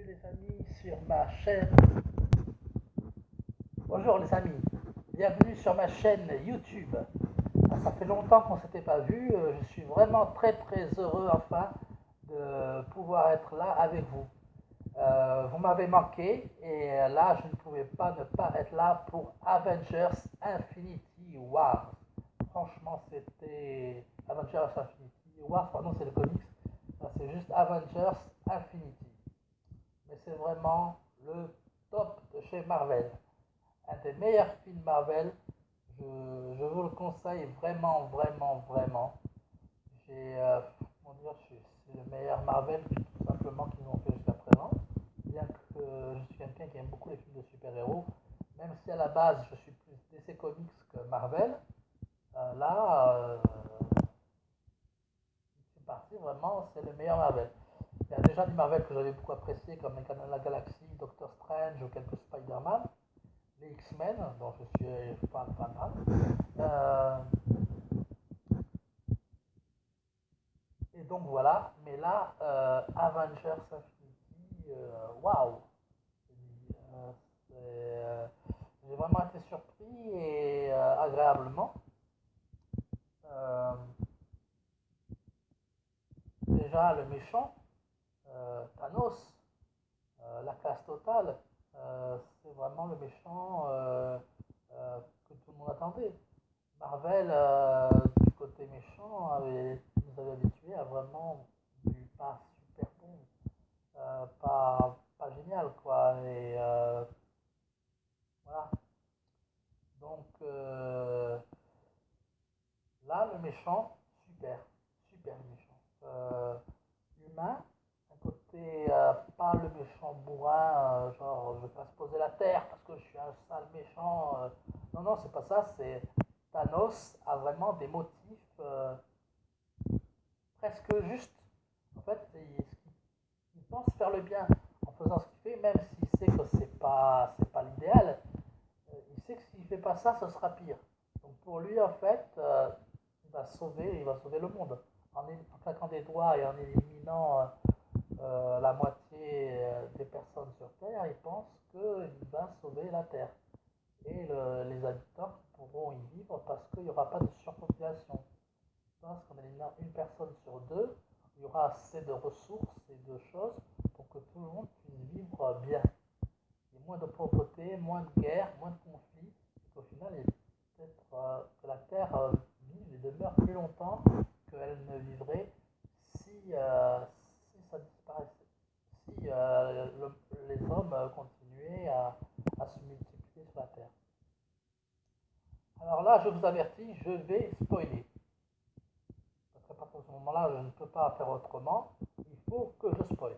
les amis sur ma chaîne. Bonjour les amis, bienvenue sur ma chaîne YouTube. Ça fait longtemps qu'on ne s'était pas vu, je suis vraiment très heureux enfin de pouvoir être là avec vous. Vous m'avez manqué et là je ne pouvais pas ne pas être là pour Avengers Infinity War. Franchement c'était Avengers Infinity War, pardon c'est le comics, c'est juste Avengers Infinity. Mais c'est vraiment le top de chez Marvel. Un des meilleurs films Marvel. Je vous le conseille vraiment. J'ai, comment dire, c'est le meilleur Marvel tout simplement qu'ils ont fait jusqu'à présent. Bien que je suis quelqu'un qui aime beaucoup les films de super-héros, même si à la base je suis plus DC Comics que Marvel, c'est parti vraiment, c'est le meilleur Marvel. Il y a déjà du Marvel que j'avais beaucoup apprécié, comme les Canons de la Galaxie, Doctor Strange ou quelques Spider-Man, les X-Men, dont je suis fan. Et donc voilà, mais là, Avengers Infinity, waouh! Euh, j'ai vraiment été surpris et agréablement. Euh, Déjà, le méchant, Thanos, la classe totale, c'est vraiment le méchant que tout le monde attendait. Marvel, du côté méchant, nous avait habitués à vraiment du pas super bon, pas génial, quoi. Et voilà. Donc là, le méchant, super méchant. Humain, un côté pas le méchant bourrin, genre je vais pas se poser la terre parce que je suis un sale méchant. Non, c'est pas ça, c'est Thanos a vraiment des motifs presque justes. En fait, il pense faire le bien en faisant ce qu'il fait, même s'il sait que c'est pas l'idéal. Il sait que s'il fait pas ça, ce sera pire. Donc pour lui, en fait, il va sauver le monde en claquant des doigts et en éliminant la moitié des personnes sur Terre. Il pense qu'il va sauver la Terre et les habitants pourront y vivre parce qu'il n'y aura pas de surpopulation. Je pense qu'en éliminant une personne sur deux, il y aura assez de ressources et de choses pour que tout le monde puisse vivre bien. Il y a moins de pauvreté, moins de guerre, moins de conflits, et qu'au final, il peut-être que la Terre vive et demeure plus longtemps qu'elle ne vivrait si ça disparaissait, si les hommes continuaient à se multiplier sur la Terre. Alors là, je vous avertis, je vais spoiler. Parce qu'à partir de ce moment-là, je ne peux pas faire autrement. Il faut que je spoil.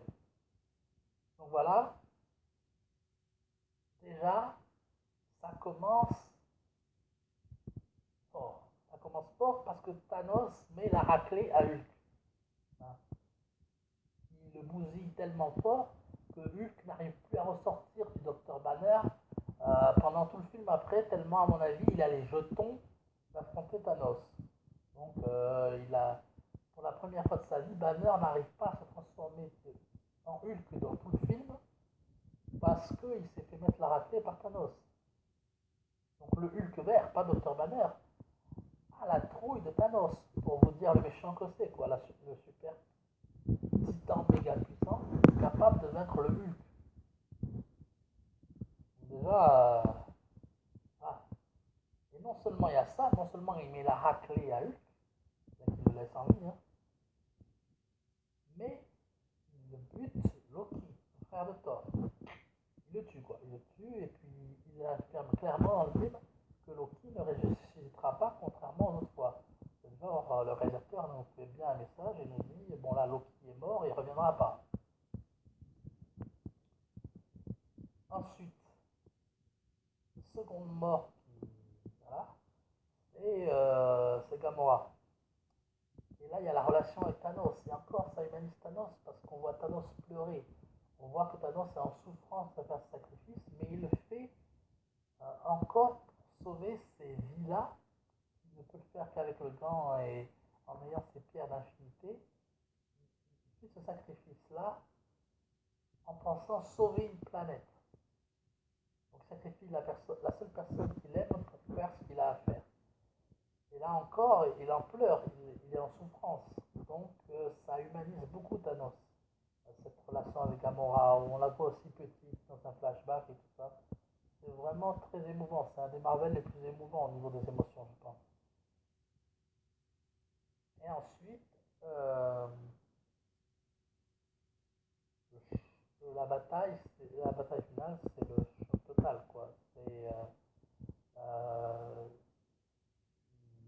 Donc voilà, déjà, ça commence fort. Ça commence fort parce que Thanos met la raclée à Hulk. Hein. Il le bousille tellement fort que Hulk n'arrive plus à ressortir du Docteur Banner pendant tout le film après, tellement à mon avis il a les jetons d'affronter Thanos. Donc pour la première fois de sa vie, Banner n'arrive pas à se transformer en Hulk dans tout le film parce qu'il s'est fait mettre la raclée par Thanos. Donc le Hulk vert, pas Docteur Banner, a la trouille de Thanos, pour vous dire le méchant que c'est, quoi, le super titan méga puissant, capable de vaincre le Hulk. Déjà, ah. Et non seulement il y a ça, non seulement il met la raclée à Hulk, il le laisse en vie, hein, mais il bute Loki, le frère de Thor. Il le tue, quoi. Il le tue, et puis il affirme clairement dans le film que Loki ne ressuscitera pas, contrairement aux autres fois. Genre, le réalisateur nous fait bien un message et nous dit bon, là, Loki est mort, il ne reviendra pas. Ensuite, seconde mort voilà, et c'est Gamora. Et là, il y a la relation avec Thanos. Et encore, ça humanise Thanos parce qu'on voit Thanos pleurer. On voit que Thanos est en souffrance à faire ce sacrifice, mais il le fait encore pour sauver ces vies-là. Il ne peut le faire qu'avec le gant et en ayant ses pierres d'infinité. Il fait ce sacrifice-là en pensant sauver une planète. Donc sacrifie la seule personne qu'il aime pour faire ce qu'il a à faire. Et là encore, il en pleure, il est en souffrance. Donc ça humanise beaucoup Thanos. Cette relation avec Gamora, où on la voit aussi petite dans un flashback et tout ça. C'est vraiment très émouvant. C'est un des Marvel les plus émouvants au niveau des émotions, je pense. Et ensuite, la bataille finale, c'est le choc total, quoi. Euh,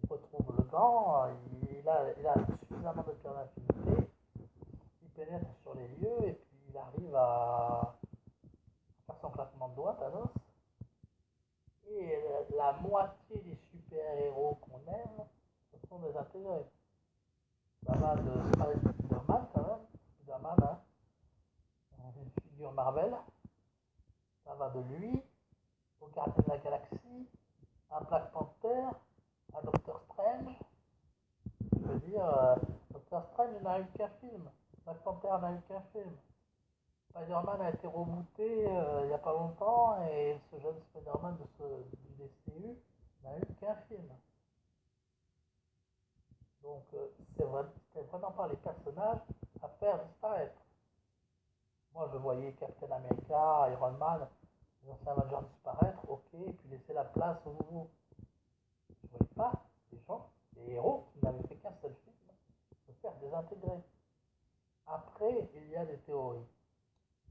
il retrouve le gant, il a suffisamment de pierres d'infinité, il pénètre sur les lieux et puis il arrive à faire son claquement de doigts, Thanos. Et la moitié des super-héros qu'on aime, ce sont des intégrés. Ça va de Spider-Man quand même, Spider-Man, hein, une figure Marvel. Ça va de lui au Gardien de la Galaxie, à Black Panther, à Doctor Strange. Je veux dire, Doctor Strange n'a eu qu'un film. Black Panther n'a eu qu'un film. Spider-Man a été rebooté il n'y a pas longtemps et ce jeune Spider-Man du DCU n'a eu qu'un film. Donc c'est vraiment pas les personnages à faire disparaître. Moi je voyais Captain America, Iron Man, les anciens Avengers disparaître, ok, et puis laisser la place aux nouveaux. Je ne voyais pas les gens, les héros qui n'avaient fait qu'un seul film, se faire désintégrer. Après, il y a des théories.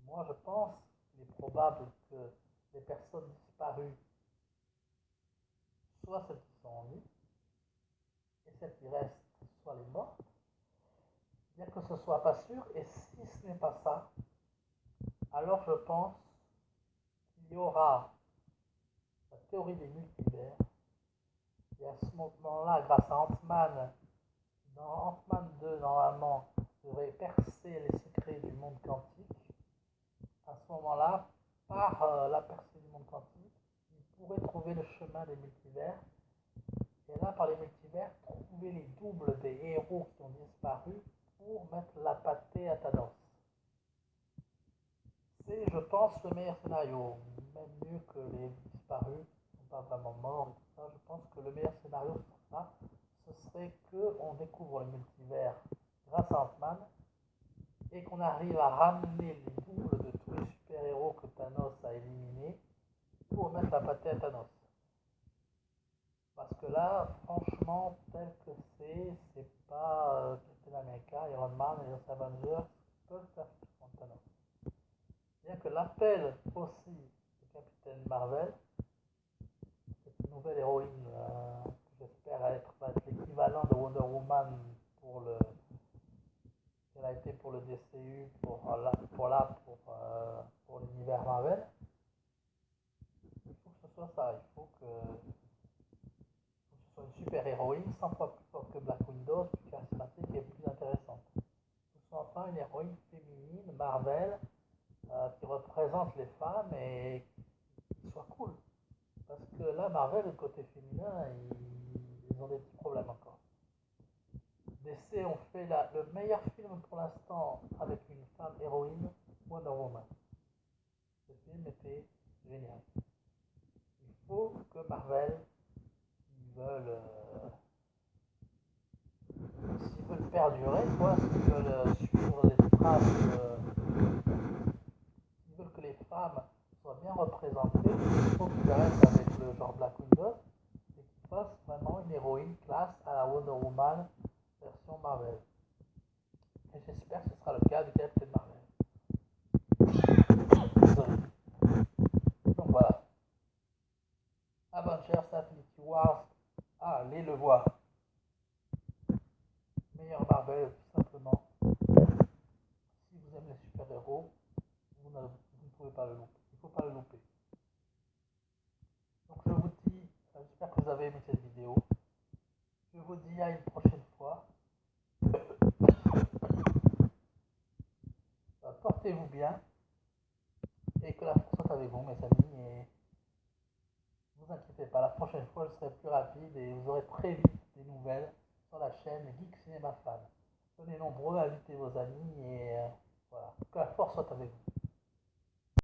Moi je pense qu'il est probable que les personnes disparues soient celles qui sont en vie, et celles qui restent soient les mortes, bien que ce ne soit pas sûr, et si ce n'est pas ça, alors je pense qu'il y aura la théorie des multivers, et à ce moment-là, grâce à Ant-Man, dans Ant-Man 2, normalement, devrait percer les secrets du monde quantique. À ce moment-là, par la percée du monde quantique, il pourrait trouver le chemin des multivers. Et là, par les multivers, trouver les doubles des héros qui ont disparu pour mettre la pâtée à Thanos. C'est, je pense, le meilleur scénario. Même mieux que les disparus qui ne sont pas vraiment morts et tout ça. Je pense que le meilleur scénario pour ça, ce serait qu'on découvre le multivers grâce à Ant-Man et qu'on arrive à ramener les doubles de tous les super-héros que Thanos a éliminés pour mettre la pâtée à Thanos. Parce que là, franchement, tel que c'est pas Captain America, Iron Man et les Avengers peuvent faire contre Thanos. Bien que l'appel aussi de Captain Marvel, cette nouvelle héroïne que j'espère être l'équivalent de Wonder Woman pour le qu'elle a été pour le DCU, pour l'univers Marvel, il faut que ce soit ça. Il faut que ce soit une super héroïne 100 fois plus forte que Black Widow, plus charismatique et plus intéressante. Que ce soit enfin une héroïne féminine, Marvel, qui représente les femmes et qui soit cool. Parce que là, Marvel, le côté féminin, ils ont des petits problèmes encore. DC ont fait le meilleur film pour l'instant avec une femme héroïne, Wonder Woman. Ce film était génial. Il faut que Marvel, s'ils veulent perdurer, quoi, s'ils veulent suivre les traces, s'ils veulent que les femmes soient bien représentées, il faut qu'ils arrêtent avec le genre Black Widow et qu'ils fassent vraiment une héroïne classe à la Wonder Woman version Marvel. Et j'espère que ce sera le cas du Captain Marvel. Désolé. Donc voilà. Avengers Infinity Wars. Ah, allez le voir. Meilleur Marvel, tout simplement. Si vous aimez les super-héros, vous ne pouvez pas le louper. Il ne faut pas le louper. Donc je vous dis, j'espère que vous avez aimé cette vidéo. Je vous dis à une prochaine fois. Portez-vous bien et que la force soit avec vous, mes amis. Et ne vous inquiétez pas, la prochaine fois je serai plus rapide et vous aurez très vite des nouvelles sur la chaîne Geek Cinéma Fan. Venez nombreux, invitez vos amis et voilà. Que la force soit avec vous.